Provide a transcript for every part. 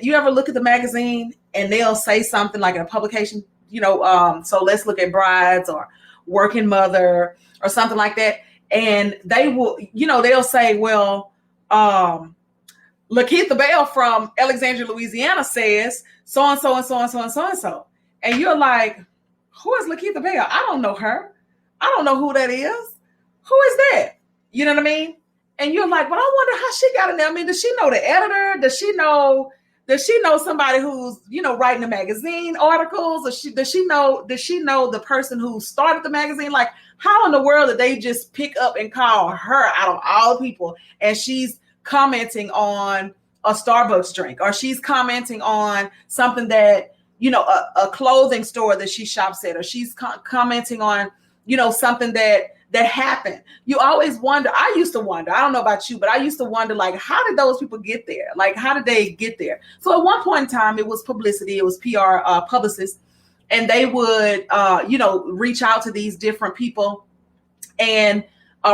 You ever look at the magazine and they'll say something like in a publication, so let's look at brides or working mother or something like that. And they will, they'll say, well, Lakeitha Bell from Alexandria, Louisiana says so-and-so and so-and-so and so-and-so. And you're like, who is Lakeitha Bell? I don't know her. I don't know who that is. Who is that? You know what I mean? And you're like, well, I wonder how she got in there. I mean, does she know the editor? Does she know somebody who's, writing the magazine articles? Or does she know the person who started the magazine? Like, how in the world did they just pick up and call her out of all people? And she's commenting on a Starbucks drink, or she's commenting on something that, a clothing store that she shops at, or she's commenting on, something that happened. You always wonder. I used to wonder, I don't know about you, but I used to wonder, like, how did those people get there? Like, how did they get there? So at one point in time, it was publicity, it was PR publicists, and they would, reach out to these different people and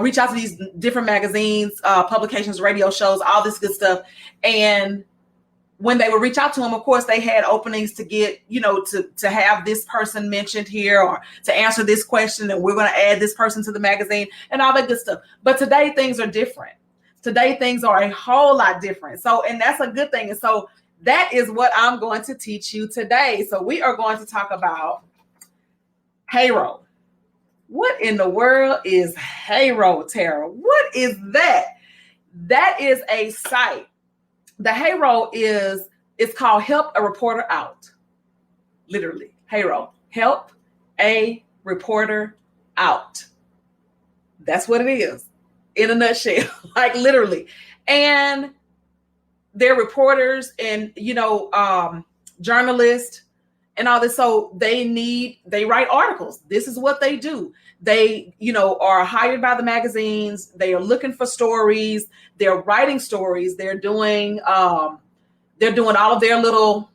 reach out to these different magazines, publications, radio shows, all this good stuff. And when they would reach out to them, of course, they had openings to get, to have this person mentioned here, or to answer this question, and we're going to add this person to the magazine and all that good stuff. But today things are different. Today things are a whole lot different. So, and that's a good thing. And so that is what I'm going to teach you today. So we are going to talk about HARO. What in the world is HARO, Tara? What is that? That is a site. The HARO it's called Help a Reporter Out. Literally, HARO, Help a Reporter Out. That's what it is in a nutshell, like literally. And they're reporters and, journalists and all this. So they write articles. This is what they do. They, are hired by the magazines. They are looking for stories. They're writing stories. They're doing all of their little,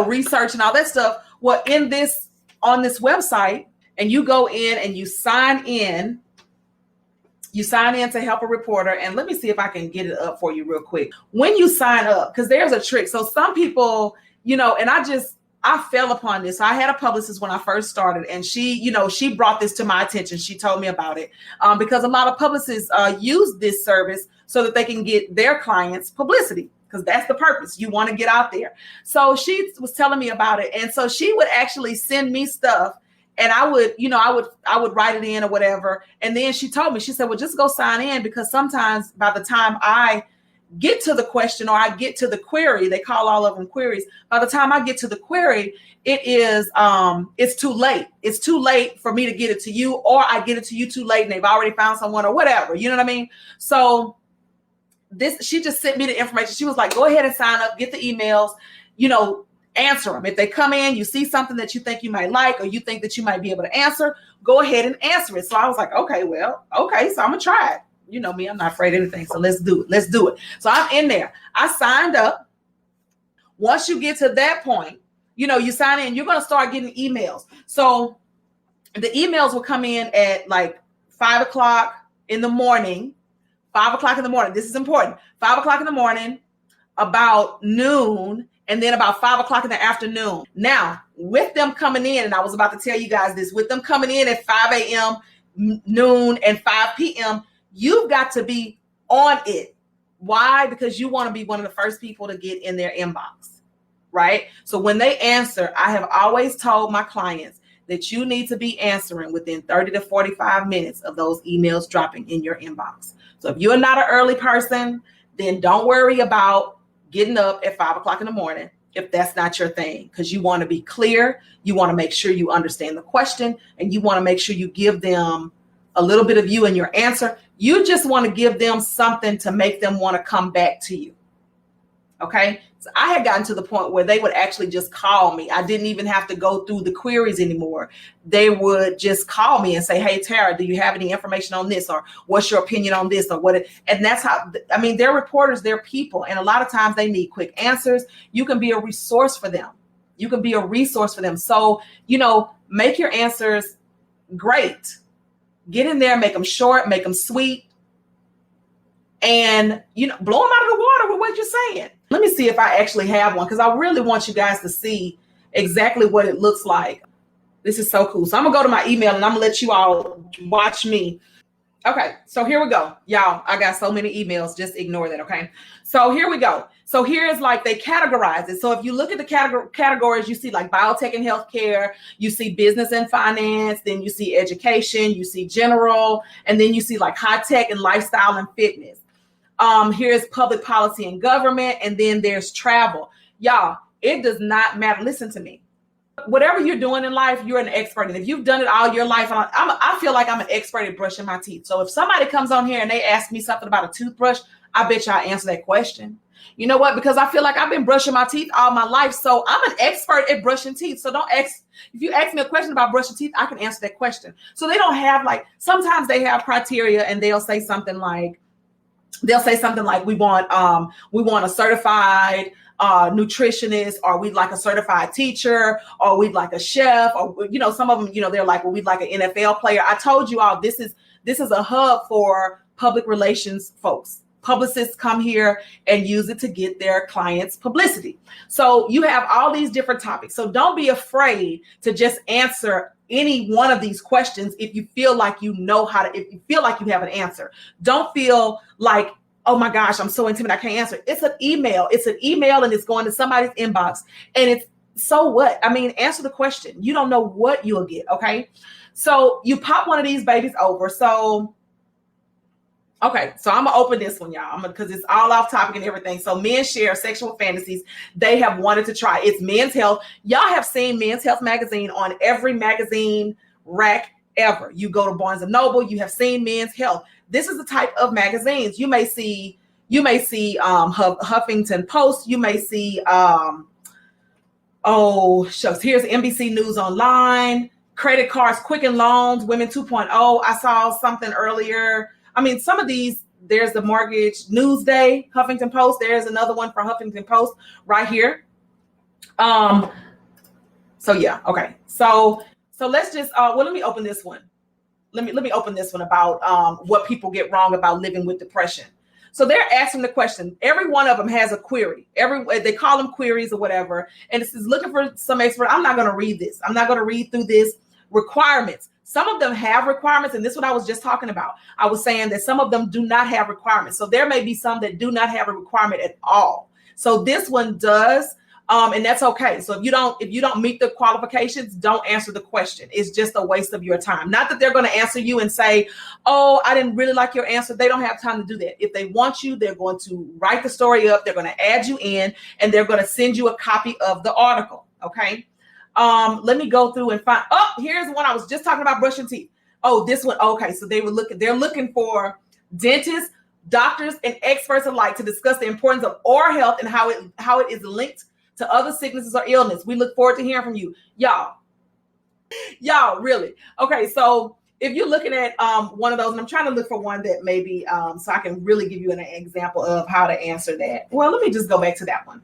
research and all that stuff. Well, on this website, and you go in and you sign in to Help a Reporter. And let me see if I can get it up for you real quick. When you sign up, because there's a trick. So some people, and I fell upon this. I had a publicist when I first started, and she brought this to my attention. She told me about it because a lot of publicists use this service so that they can get their clients publicity, because that's the purpose. You want to get out there. So she was telling me about it. And so she would actually send me stuff, and I would write it in or whatever. And then she told me, she said, well, just go sign in, because sometimes by the time I get to the question, or I get to the query, they call all of them queries. By the time I get to the query, it's too late. It's too late for me to get it to you, or I get it to you too late and they've already found someone or whatever. You know what I mean? So she just sent me the information. She was like, go ahead and sign up, get the emails, answer them. If they come in, you see something that you think you might like, or you think that you might be able to answer, go ahead and answer it. So I was like, okay, so I'm gonna try it. You know me, I'm not afraid of anything. So let's do it. So I'm in there. I signed up. Once you get to that point, you sign in, you're going to start getting emails. So the emails will come in at like 5 o'clock in the morning. 5 o'clock in the morning. This is important. 5 o'clock in the morning, about noon, and then about 5 o'clock in the afternoon. Now, with them coming in, and I was about to tell you guys this, with them coming in at 5 a.m., noon, and 5 p.m., you've got to be on it. Why? Because you want to be one of the first people to get in their inbox, right? So when they answer, I have always told my clients that you need to be answering within 30 to 45 minutes of those emails dropping in your inbox. So if you're not an early person, then don't worry about getting up at 5 o'clock in the morning if that's not your thing, because you want to be clear. You want to make sure you understand the question, and you want to make sure you give them a little bit of you in your answer. You just want to give them something to make them want to come back to you. Okay. So I had gotten to the point where they would actually just call me. I didn't even have to go through the queries anymore. They would just call me and say, hey, Tara, do you have any information on this? Or what's your opinion on this? Or what? And that's how, they're reporters, they're people. And a lot of times they need quick answers. You can be a resource for them. So, make your answers great. Get in there, make them short, make them sweet, and blow them out of the water with what you're saying. Let me see if I actually have one, because I really want you guys to see exactly what it looks like. This is so cool. So I'm gonna go to my email and I'm gonna let you all watch me. Okay, so here we go. Y'all, I got so many emails. Just ignore that, okay? So here we go. So here's like they categorize it. So if you look at the categories, you see like biotech and healthcare, you see business and finance, then you see education, you see general, and then you see like high tech and lifestyle and fitness. Here's public policy and government, and then there's travel. Y'all, it does not matter. Listen to me. Whatever you're doing in life, you're an expert. And if you've done it all your life, I feel like I'm an expert at brushing my teeth. So if somebody comes on here and they ask me something about a toothbrush, I bet you I answer that question. You know what? Because I feel like I've been brushing my teeth all my life. So I'm an expert at brushing teeth. So don't ask, if you ask me a question about brushing teeth, I can answer that question. So they don't have like, sometimes they have criteria and they'll say something like, we want a certified nutritionist, or we'd like a certified teacher, or we'd like a chef, or, you know, some of them, you know, they're like, well, we'd like an NFL player. I told you all, this is a hub for public relations folks. Publicists come here and use it to get their clients publicity. So you have all these different topics. So don't be afraid to just answer any one of these questions if you feel like you know how to, if you feel like you have an answer. Don't feel like, oh my gosh, I'm so intimidated, I can't answer. It's an email. It's an email and it's going to somebody's inbox. And it's, so what? I mean, answer the question. You don't know what you'll get, okay? So you pop one of these babies over. So, okay, so I'm gonna open this one, y'all, because it's all off topic and everything. So men share sexual fantasies they have wanted to try. It's Men's Health. Y'all have seen Men's Health magazine on every magazine rack ever. You go to Barnes and Noble, you have seen Men's Health. This is the type of magazines you may see. Huffington Post. You may see. Oh shucks, here's NBC News Online. Credit cards, Quicken Loans, Women 2.0. I saw something earlier. I mean, some of these, there's the Mortgage Newsday, Huffington Post. There's another one for Huffington Post right here. So yeah, okay. So let's just, let me open this one. Let me open this one about what people get wrong about living with depression. So they're asking the question. Every one of them has a query. They call them queries or whatever. And this is looking for some expert. I'm not going to read this. I'm not going to read through this. Requirements. Some of them have requirements, and this is what I was just talking about. I was saying that some of them do not have requirements. So there may be some that do not have a requirement at all. So this one does, and that's okay. So if you don't meet the qualifications, don't answer the question. It's just a waste of your time. Not that they're going to answer you and say, oh, I didn't really like your answer. They don't have time to do that. If they want you, they're going to write the story up. They're going to add you in, and they're going to send you a copy of the article. Okay. Let me go through and find. Oh, here's one I was just talking about, brushing teeth. Oh, this one. Okay, so they're looking for dentists, doctors, and experts alike to discuss the importance of oral health and how it is linked to other sicknesses or illness. We look forward to hearing from you, y'all. Really. Okay, so if you're looking at one of those, and I'm trying to look for one that maybe so I can really give you an example of how to answer that. Well, let me just go back to that one.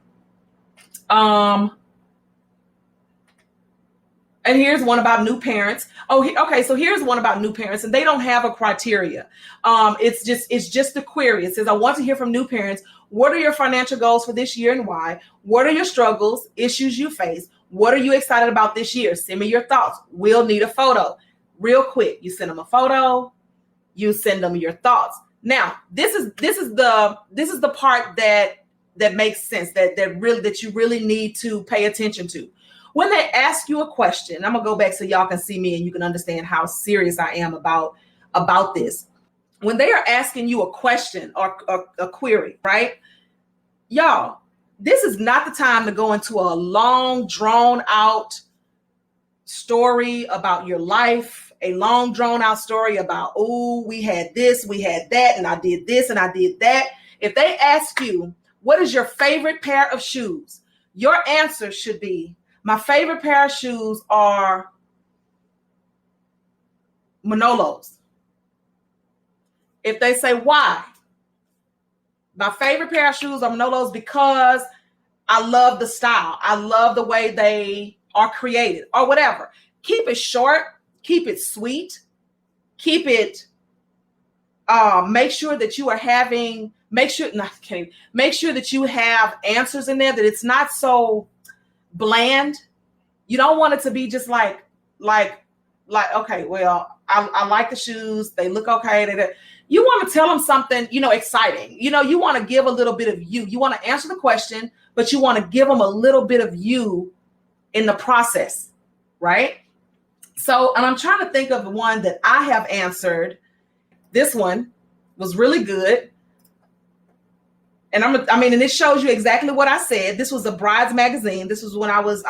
And here's one about new parents. Okay. So here's one about new parents, and they don't have a criteria. It's just a query. It says, I want to hear from new parents. What are your financial goals for this year and why? What are your struggles, issues you face? What are you excited about this year? Send me your thoughts. We'll need a photo. Real quick. You send them a photo. You send them your thoughts. Now, this is the part that makes sense, that you really need to pay attention to. When they ask you a question, I'm gonna go back so y'all can see me and you can understand how serious I am about this. When they are asking you a question or a query, right? Y'all, this is not the time to go into a long, drawn out story about your life, a long, drawn out story about, oh, we had this, we had that, and I did this and I did that. If they ask you, what is your favorite pair of shoes? Your answer should be, my favorite pair of shoes are Manolos. If they say why, my favorite pair of shoes are Manolos because I love the style. I love the way they are created or whatever. Keep it short. Keep it sweet. Keep it, make sure that you are having Make sure, not kidding, make sure that you have answers in there, that it's not so bland. You don't want it to be just like, okay, well, I like the shoes. They look okay. You want to tell them something, exciting. You want to give a little bit of you. You want to answer the question, but you want to give them a little bit of you in the process, right? So, and I'm trying to think of the one that I have answered. This one was really good. And and it shows you exactly what I said. This was a Brides magazine. This was when I was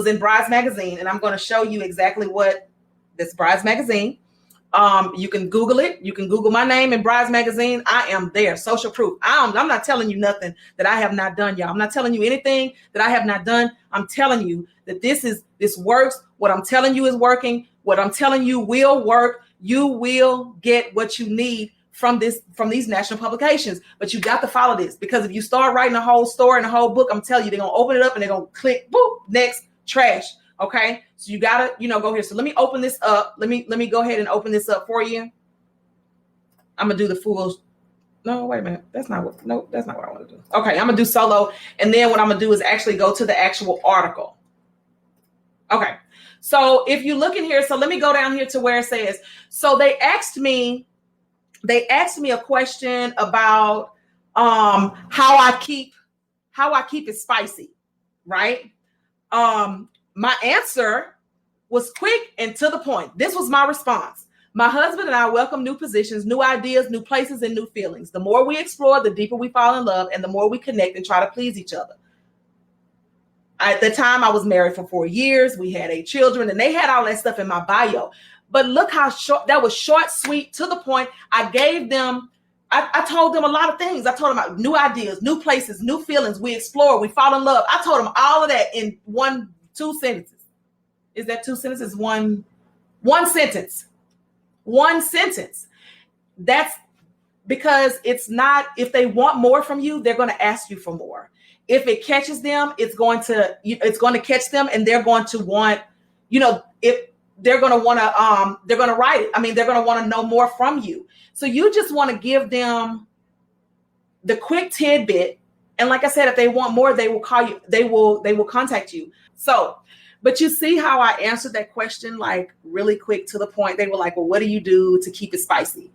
in Brides magazine, and I'm going to show you exactly what this Brides magazine. You can Google it. You can Google my name in Brides magazine. I am there. Social proof. I'm not telling you nothing that I have not done, y'all. I'm not telling you anything that I have not done. I'm telling you that this works. What I'm telling you is working. What I'm telling you will work. You will get what you need from these national publications. But you got to follow this, because if you start writing a whole story and a whole book, I'm telling you, they're gonna open it up and they're gonna click, boop, next, trash. Okay, so you gotta, go here. So let me open this up. Let me go ahead and open this up for you. I'm gonna do the full. No, wait a minute. That's not what I want to do. Okay, I'm gonna do solo, and then what I'm gonna do is actually go to the actual article. Okay, so if you look in here, so let me go down here to where it says. So they asked me a question about how I keep it spicy, right? My answer was quick and to the point. This was my response. My husband and I welcome new positions, new ideas, new places, and new feelings. The more we explore, the deeper we fall in love, and the more we connect and try to please each other. At the time, I was married for 4 years. We had 8 children, and they had all that stuff in my bio. But look how short, that was short, sweet, to the point. I gave them, I told them a lot of things. I told them about new ideas, new places, new feelings. We explore, we fall in love. I told them all of that in 2 sentences. Is that 2 sentences? One sentence. 1 sentence. That's because it's not, if they want more from you, they're going to ask you for more. If it catches them, it's going to catch them, and they're going to want, if they're going to want to, they're going to write it. I mean, they're going to want to know more from you. So you just want to give them the quick tidbit. And like I said, if they want more, they will call you, they will contact you. So, but you see how I answered that question, like really quick, to the point. They were like, well, what do you do to keep it spicy?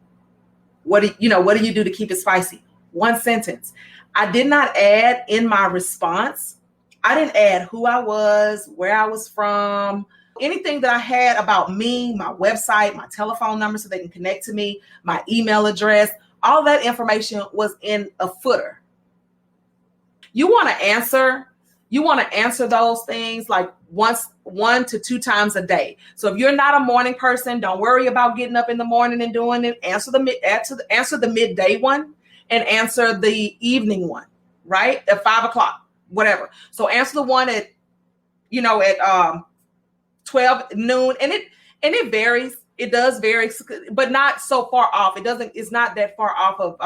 What do you do to keep it spicy? 1 sentence. I did not add in my response. I didn't add who I was, where I was from, anything that I had about me, my website, my telephone number so they can connect to me, my email address. All that information was in a footer. You want to answer those things like 1 to 2 times a day. So if you're not a morning person, don't worry about getting up in the morning and doing it. Answer the midday one and answer the evening one, right? At 5 o'clock, whatever. So answer the one at 12 noon, and it varies. It does vary, but not so far off. It's not that far off of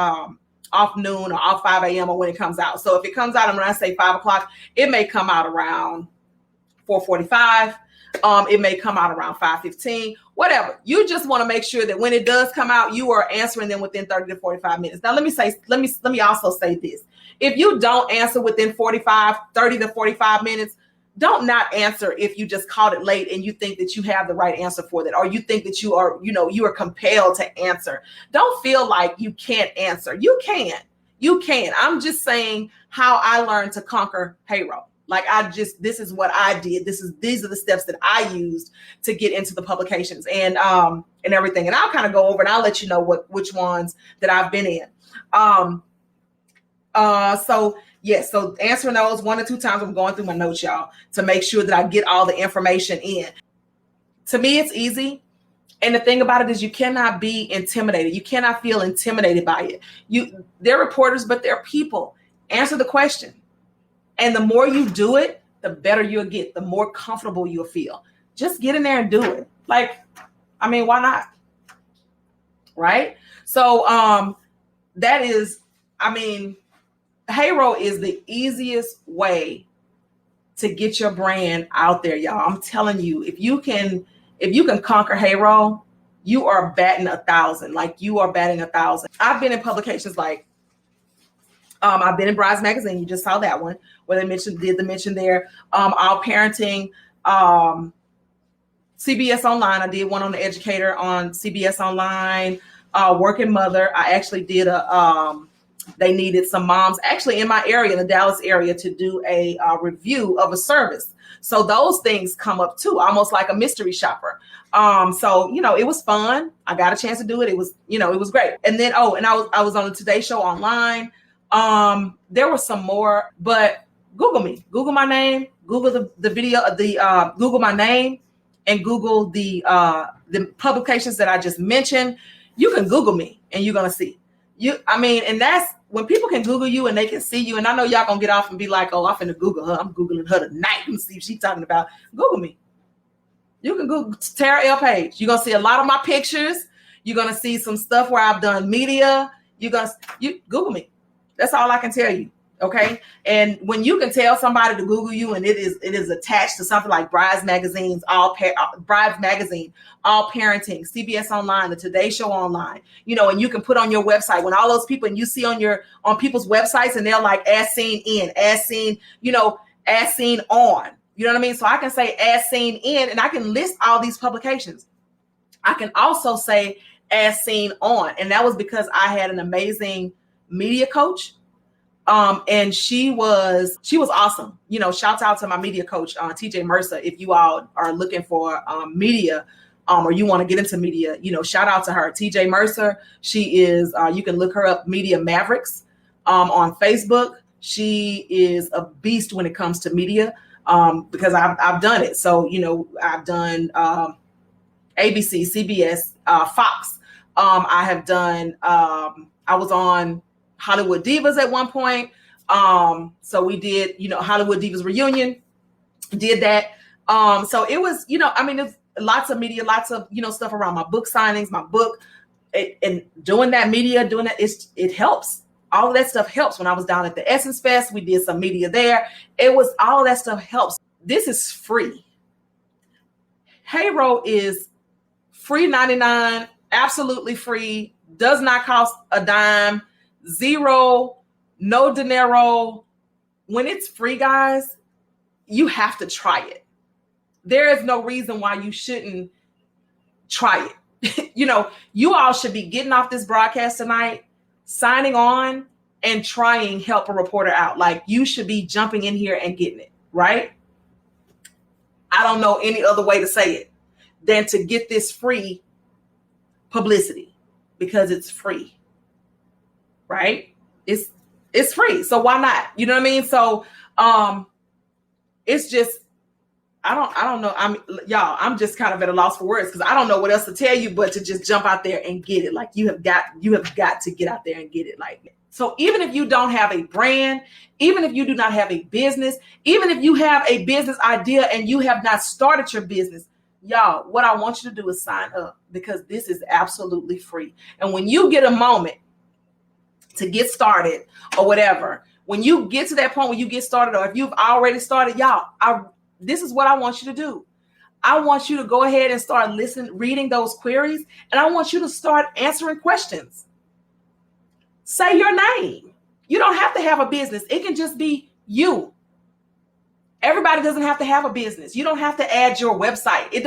off noon or off 5 a.m. or when it comes out. So if it comes out, and when I say 5 o'clock, it may come out around 4:45. It may come out around 5:15, whatever. You just want to make sure that when it does come out, you are answering them within 30 to 45 minutes. Now, let me also say this. If you don't answer within 30 to 45 minutes, don't not answer if you just called it late and you think that you have the right answer for that, or you think that you are compelled to answer. Don't feel like you can't answer. You can. I'm just saying how I learned to conquer H.A.R.O. Like this is what I did. These are the steps that I used to get into the publications and everything. And I'll kind of go over and I'll let you know which ones that I've been in. So yes, so answering those 1 or 2 times. I'm going through my notes, y'all, to make sure that I get all the information in. To me, it's easy. And the thing about it is you cannot be intimidated. You cannot feel intimidated by it. They're reporters, but they're people. Answer the question. And the more you do it, the better you'll get, the more comfortable you'll feel. Just get in there and do it. Like, I mean, why not? Right? So that is, H.A.R.O. is the easiest way to get your brand out there, y'all. I'm telling you, if you can conquer H.A.R.O., you are batting 1,000. Like, you are batting 1,000. I've been in publications like I've been in Brides Magazine. You just saw that one where they did the mention there. All parenting, CBS Online. I did one on the educator on CBS Online. Working mother. I actually did they needed some moms actually in my area, in the Dallas area, to do a review of a service. So those things come up too, almost like a mystery shopper. So, it was fun. I got a chance to do it. It was, it was great. And then, and I was on the Today Show online. There were some more, but Google me, Google my name, Google the video, Google my name, and Google the publications that I just mentioned. You can Google me and you're going to see and that's when people can Google you and they can see you. And I know y'all gonna get off and be like, oh, I'm finna Google her. I'm Googling her tonight and see if she's talking about. Google me. You can Google Tara L. Paige. You're gonna see a lot of my pictures. You're gonna see some stuff where I've done media. You Google me. That's all I can tell you. Okay. And when you can tell somebody to Google you and it is attached to something like Brides Magazine, Brides Magazine, All Parenting, CBS Online, the Today Show Online, and you can put on your website when all those people, and you see on people's websites and they're like as seen in, as seen, as seen on, you know what I mean? So I can say as seen in, and I can list all these publications. I can also say as seen on. And that was because I had an amazing media coach. And she was awesome. Shouts out to my media coach, T.J. Mercer. If you all are looking for media, or you want to get into media, shout out to her, T.J. Mercer. She is, you can look her up, Media Mavericks, on Facebook. She is a beast when it comes to media, because I've done it. So, I've done ABC, CBS, Fox. I have done, I was on Hollywood Divas at one point. So we did, Hollywood Divas reunion, did that. So it was, it's lots of media, lots of, stuff around my book signings, my book, and doing that media, it helps. All of that stuff helps. When I was down at the Essence Fest, we did some media there. All of that stuff helps. This is free. H.A.R.O is free 99, absolutely free, does not cost a dime. Zero, no dinero. When it's free, guys, you have to try it. There is no reason why you shouldn't try it. You all should be getting off this broadcast tonight, signing on and trying Help a Reporter Out. Like, you should be jumping in here and getting it, right? I don't know any other way to say it than to get this free publicity, because it's free. Right? It's free. So why not? You know what I mean? So it's just, I don't know. I'm just kind of at a loss for words, because I don't know what else to tell you but to just jump out there and get it. Like, you have got to get out there and get it. Like, so even if you don't have a brand, even if you do not have a business, even if you have a business idea and you have not started your business, y'all, what I want you to do is sign up, because this is absolutely free. And when you get a moment to get started or whatever, when you get to that point where you get started, or if you've already started, y'all, this is what I want you to do. I want you to go ahead and start reading those queries, and I want you to start answering questions. Say your name. You don't have to have a business. It can just be you. Everybody doesn't have to have a business. You don't have to add your website. It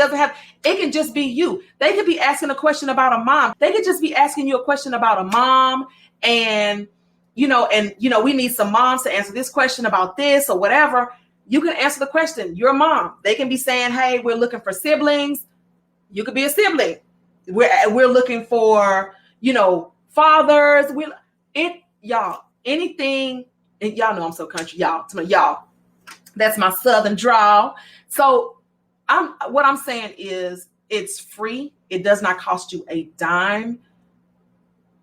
can just be you. They could be asking a question about a mom. They could just be asking you a question about a mom. And, we need some moms to answer this question about this or whatever. You can answer the question. Your mom. They can be saying, hey, we're looking for siblings. You could be a sibling. We're looking for, fathers. Anything. And y'all know I'm so country, y'all. That's my Southern drawl. So what I'm saying is, it's free. It does not cost you a dime.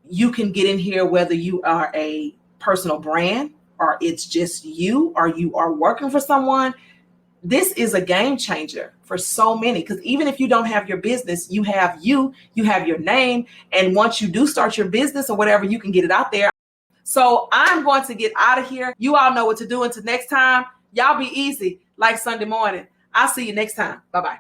You can get in here whether you are a personal brand, or it's just you, or you are working for someone. This is a game changer for so many, because even if you don't have your business, you have your name. And once you do start your business or whatever, you can get it out there. So I'm going to get out of here. You all know what to do. Until next time, y'all be easy like Sunday morning. I'll see you next time. Bye-bye.